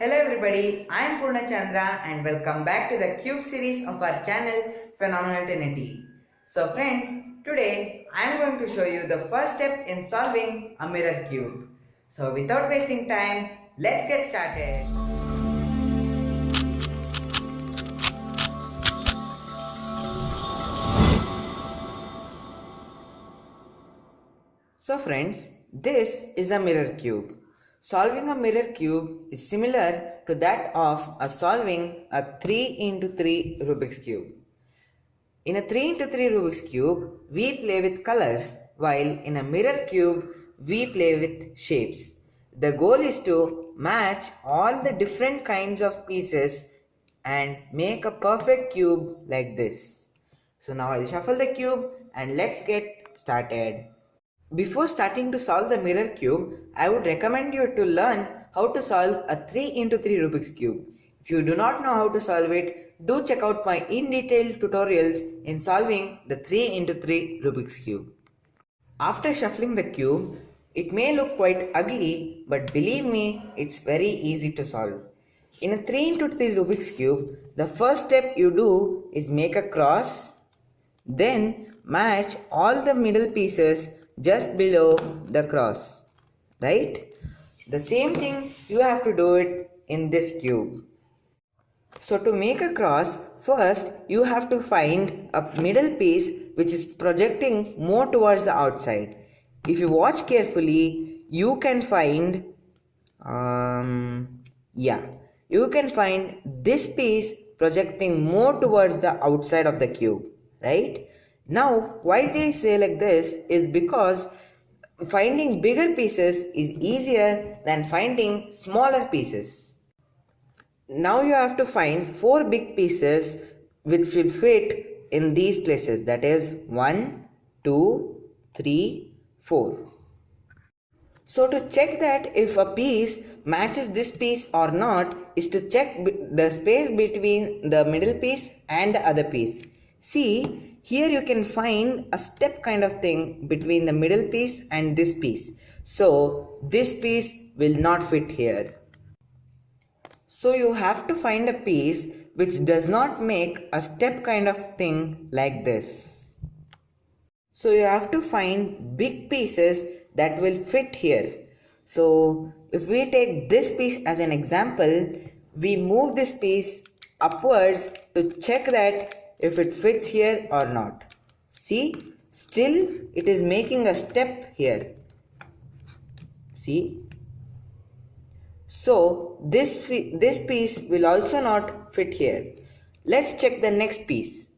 Hello everybody, I am Purna Chandra and welcome back to the cube series of our channel Phenomenal Trinity. So friends, today I am going to show you the first step in solving a mirror cube. So without wasting time, let's get started. So friends, this is a mirror cube. Solving a mirror cube is similar to that of solving a 3 into 3 Rubik's cube. In a 3 into 3 Rubik's cube, we play with colors, while in a mirror cube, we play with shapes. The goal is to match all the different kinds of pieces and make a perfect cube like this. So now I'll shuffle the cube and let's get started. Before starting to solve the mirror cube, I would recommend you to learn how to solve a 3 into 3 Rubik's cube. If you do not know how to solve it, do check out my in-detail tutorials in solving the 3 into 3 Rubik's cube. After shuffling the cube, it may look quite ugly, but believe me, it's very easy to solve. In a 3 into 3 Rubik's cube, the first step you do is make a cross, then match all the middle pieces just below the cross, right? The same thing you have to do it in this cube. So to make a cross, first you have to find a middle piece which is projecting more towards the outside. If you watch carefully, you can find you can find this piece projecting more towards the outside of the cube, right? Now, why they say like this is because finding bigger pieces is easier than finding smaller pieces. Now you have to find 4 big pieces which will fit in these places, that is 1, 2, 3, 4. So to check that if a piece matches this piece or not is to check the space between the middle piece and the other piece. See, here you can find a step kind of thing between the middle piece and this piece. So this piece will not fit here. So you have to find a piece which does not make a step kind of thing like this. So you have to find big pieces that will fit here. So if we take this piece as an example, we move this piece upwards to check that if it fits here or not. See, still it is making a step here. See? So this piece will also not fit here. Let's check the next piece.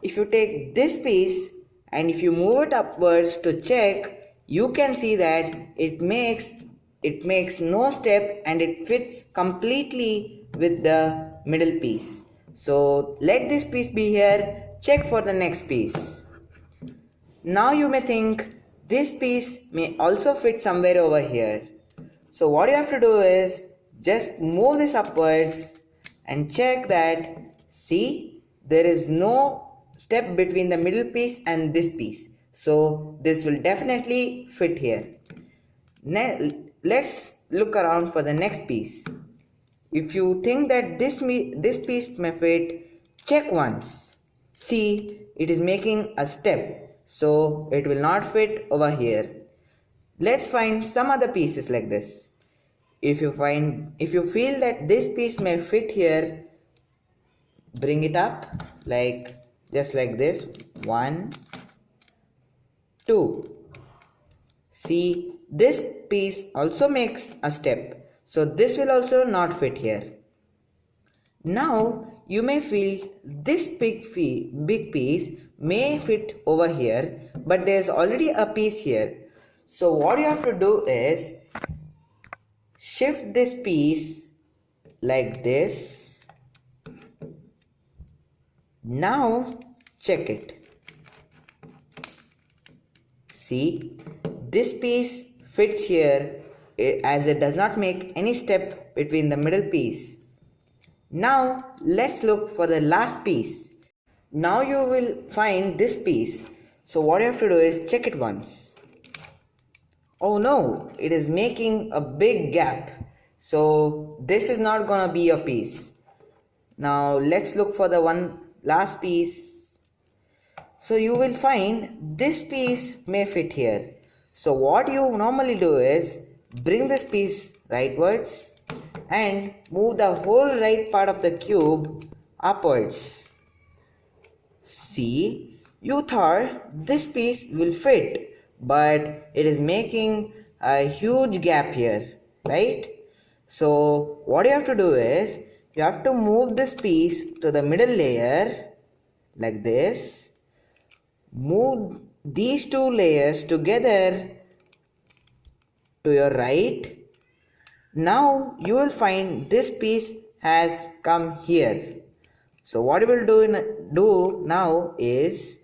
If you take this piece and if you move it upwards to check, you can see that it makes no step and it fits completely with the middle piece. So let this piece be here, check for the next piece. Now you may think this piece may also fit somewhere over here. So what you have to do is just move this upwards and check that, see, there is no step between the middle piece and this piece. So this will definitely fit here. Let's look around for the next piece. If you think that this piece may fit, check once. See, it is making a step, so it will not fit over here. Let's find some other pieces like this. If you feel that this piece may fit here, bring it up just like this. 1, 2. See, this piece also makes a step. So this will also not fit here. Now you may feel this big piece may fit over here, but there is already a piece here. So what you have to do is shift this piece like this. Now check it. See, this piece fits here as it does not make any step between the middle piece. Now let's look for the last piece. Now you will find this piece. So what you have to do is check it once. Oh no, it is making a big gap. So this is not gonna be a piece. Now let's look for the one last piece. So you will find this piece may fit here. So what you normally do is bring this piece rightwards and move the whole right part of the cube upwards. See, you thought this piece will fit, but it is making a huge gap here, right? So what you have to do is you have to move this piece to the middle layer like this. Move these two layers together to your right. Now you will find this piece has come here. So what you will do now is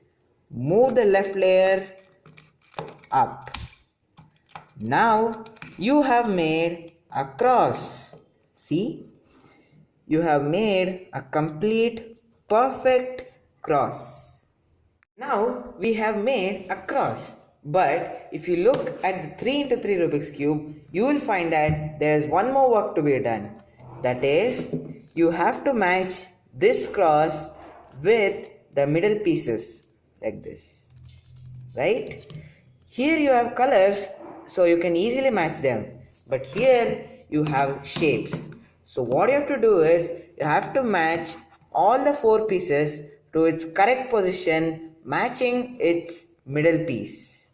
move the left layer up. Now you have made a cross. See, you have made a complete perfect cross. Now we have made a cross, but if you look at the 3 into 3 Rubik's Cube, you will find that there is one more work to be done. That is, you have to match this cross with the middle pieces like this, right? Here you have colors, so you can easily match them, but here you have shapes. So what you have to do is you have to match all the 4 pieces to its correct position, matching its middle piece.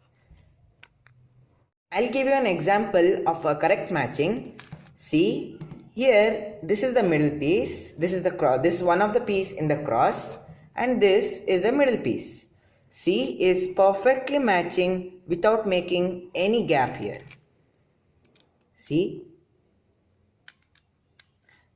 I'll give you an example of a correct matching. See, here this is the middle piece, this is the cross, this is one of the piece in the cross, and this is the middle piece. See, is perfectly matching without making any gap here. See,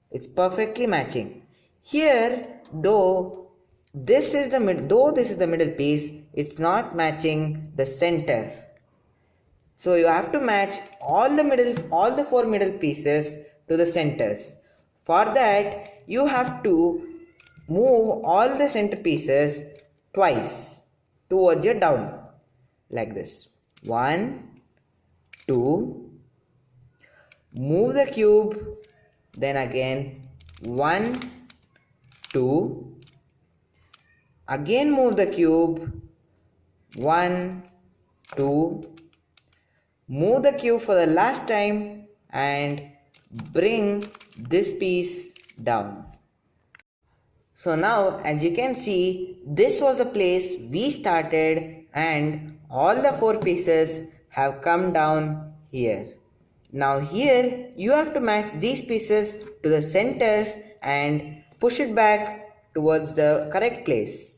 it's perfectly matching. Here, though this is the middle piece, it's not matching the center. So you have to match all the 4 middle pieces to the centers. For that, you have to move all the center pieces twice towards your down, like this. 1, 2, move the cube, then again 1, 2, again move the cube, 1, 2, move the cube for the last time and bring this piece down. So now, as you can see, this was the place we started and all the 4 pieces have come down here. Now here you have to match these pieces to the centers and push it back towards the correct place.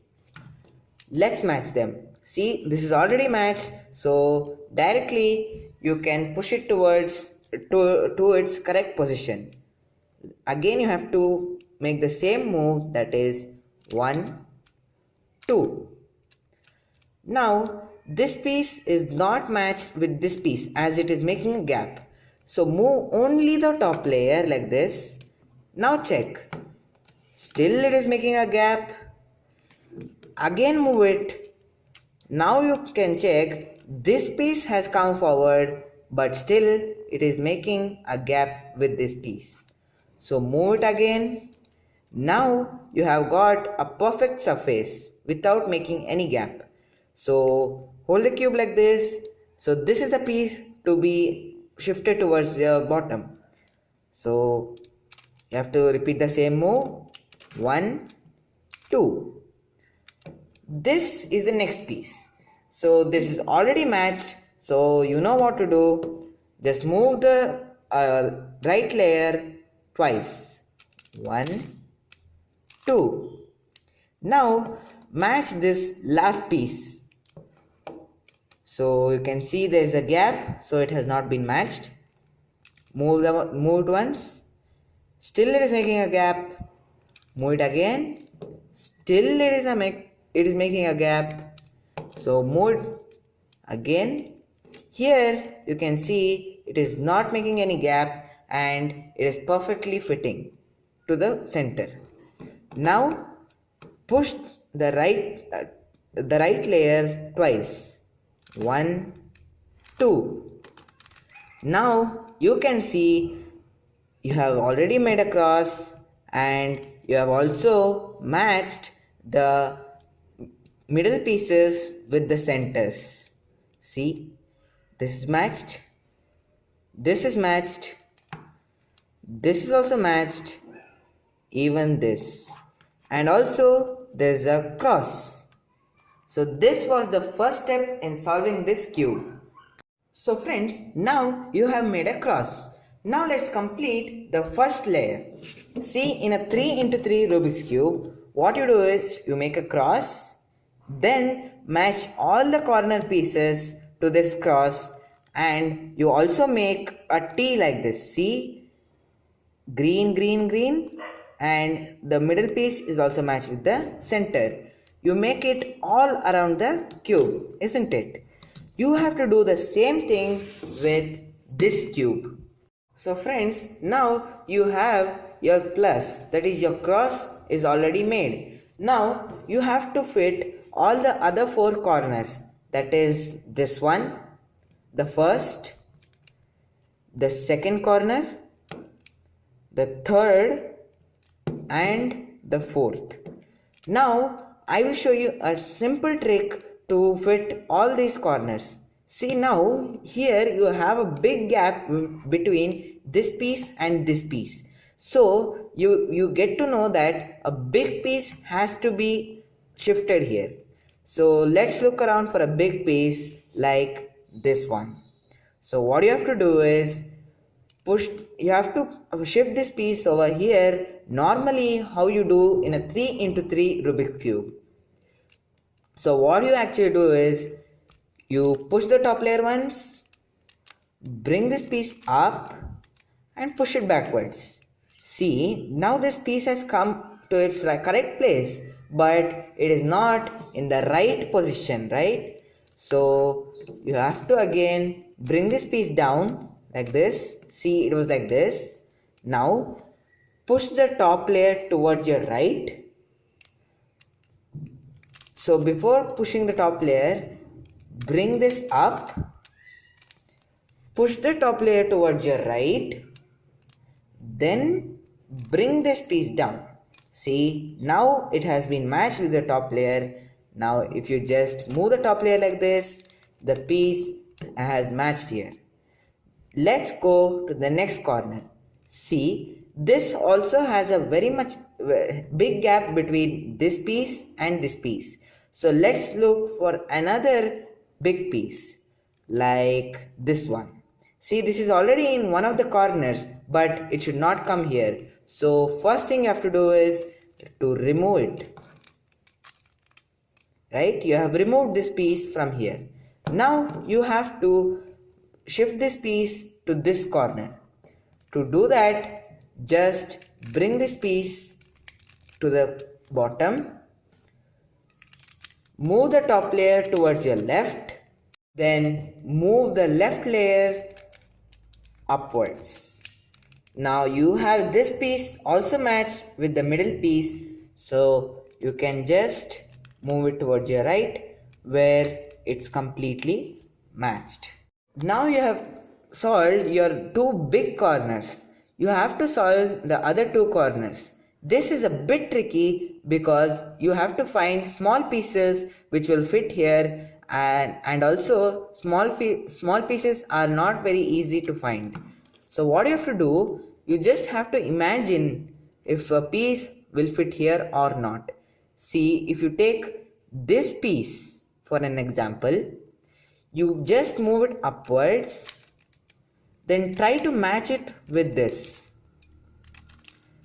Let's match them. See, this is already matched, so directly you can push it towards to its correct position. Again you have to make the same move, that is 1, 2. Now this piece is not matched with this piece as it is making a gap. So move only the top layer like this. Now check. Still it is making a gap. Again move it. Now you can check, this piece has come forward, but still it is making a gap with this piece. So move it again. Now you have got a perfect surface without making any gap. So hold the cube like this. So this is the piece to be shifted towards the bottom. So you have to repeat the same move. 1, 2. This is the next piece. So this is already matched, so you know what to do. Just move the right layer twice. 1, 2. Now match this last piece. So you can see there is a gap, so it has not been matched. Move it once. Still it is making a gap. Move it again. Still it is making a gap. So move it again. Here you can see it is not making any gap and it is perfectly fitting to the center. Now push the right layer twice. 1, 2. Now you can see you have already made a cross and you have also matched the middle pieces with the centers. See, this is matched, this is matched, this is also matched, even this, and also there's a cross. So this was the first step in solving this cube. So friends, now you have made a cross. Now let's complete the first layer. See, in a 3 into 3 Rubik's cube, what you do is you make a cross, then match all the corner pieces to this cross, and you also make a T like this. See, green, green, green, and the middle piece is also matched with the center. You make it all around the cube, isn't it? You have to do the same thing with this cube. So friends, now you have your plus, that is your cross is already made. Now you have to fit all the other 4 corners, that is this one, the first, the second corner, the third and the fourth. Now I will show you a simple trick to fit all these corners. See, now here you have a big gap between this piece and this piece. So you get to know that a big piece has to be shifted here. So let's look around for a big piece like this one. So what you have to do is you have to shift this piece over here, normally how you do in a 3 into 3 Rubik's cube. So what you actually do is you push the top layer once, bring this piece up and push it backwards. See, now this piece has come to its correct place, but it is not in the right position, right? So you have to again bring this piece down like this. See, it was like this. Now push the top layer towards your right. So before pushing the top layer, bring this up, push the top layer towards your right, then bring this piece down. See, now it has been matched with the top layer. Now if you just move the top layer like this, the piece has matched here. Let's go to the next corner. See, this also has a very much big gap between this piece and this piece. So let's look for another big piece like this one. See, this is already in one of the corners, but it should not come here. So first thing you have to do is to remove it. Right? You have removed this piece from here. Now you have to shift this piece to this corner. To do that, just bring this piece to the bottom, move the top layer towards your left, then move the left layer upwards. Now you have this piece also matched with the middle piece, so you can just move it towards your right where it's completely matched. Now you have solved your 2 big corners. You have to solve the other 2 corners. This is a bit tricky because you have to find small pieces which will fit here, and also small pieces are not very easy to find. So what you have to do, you just have to imagine if a piece will fit here or not. See, if you take this piece for an example, you just move it upwards, then try to match it with this.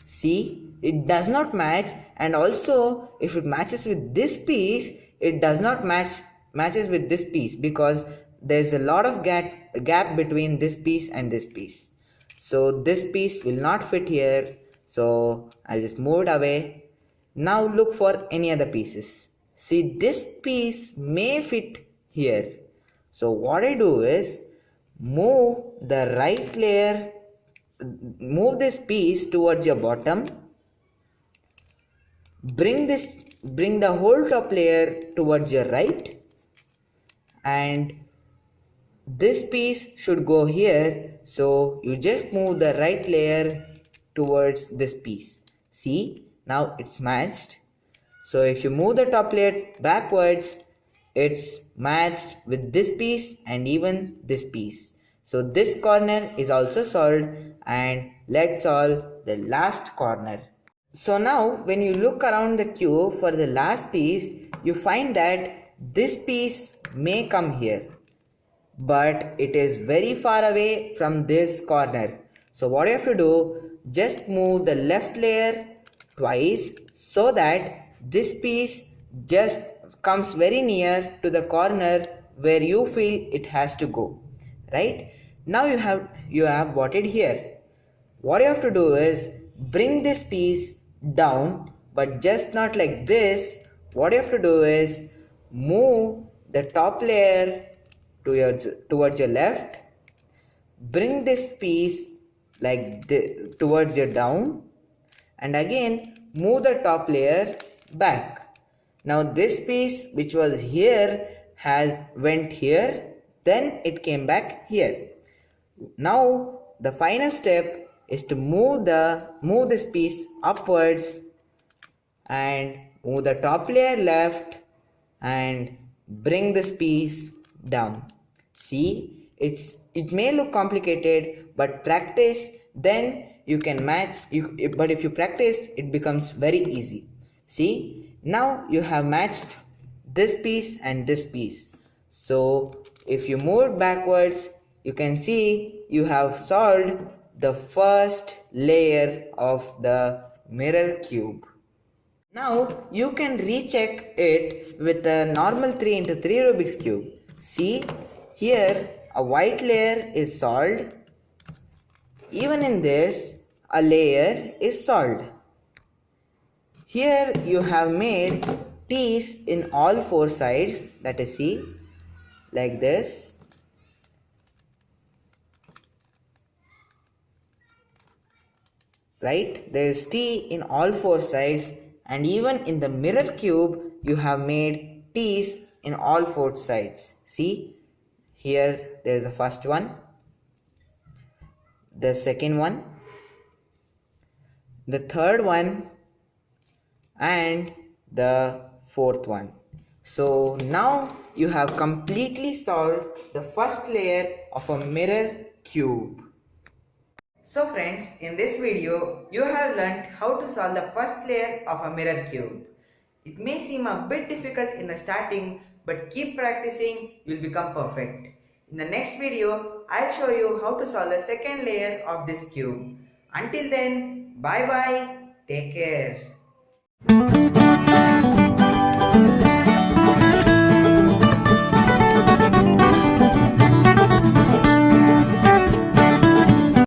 See, it does not match, and also if it matches with this piece, it does not matches with this piece because there's a lot of gap between this piece and this piece. So this piece will not fit here, so I'll just move it away. Now look for any other pieces. See, this piece may fit here. So what I do is move the right layer, move this piece towards your bottom, bring the whole top layer towards your right, and this piece should go here. So you just move the right layer towards this piece. See, now it's matched. So if you move the top layer backwards, it's matched with this piece and even this piece. So this corner is also solved, and let's solve the last corner. So now when you look around the cube for the last piece, you find that this piece may come here, but it is very far away from this corner. So what you have to do, just move the left layer twice so that this piece just comes very near to the corner where you feel it has to go. Right? Now you have got it here. What you have to do is bring this piece down, but just not like this. What you have to do is move the top layer towards your left, bring this piece like towards your down, and again move the top layer back. Now this piece which was here has went here, then it came back here. Now the final step is to move this piece upwards and move the top layer left and bring this piece down. See, it may look complicated, but practice, then you can match. But if you practice, it becomes very easy. See, now you have matched this piece and this piece. So if you move backwards, you can see you have solved the first layer of the mirror cube. Now you can recheck it with a normal 3x3 Rubik's Cube. See, here a white layer is solved. Even in this, a layer is solved. Here you have made T's in all four sides, that is, see, like this. Right? There is T in all four sides, and even in the mirror cube you have made T's in all four sides. See, here there is the first one, the second one, the third one, and the fourth one. So now you have completely solved the first layer of a mirror cube. So friends, in this video, you have learnt how to solve the first layer of a mirror cube. It may seem a bit difficult in the starting, but keep practicing, you'll become perfect. In the next video, I'll show you how to solve the second layer of this cube. Until then, bye bye, take care.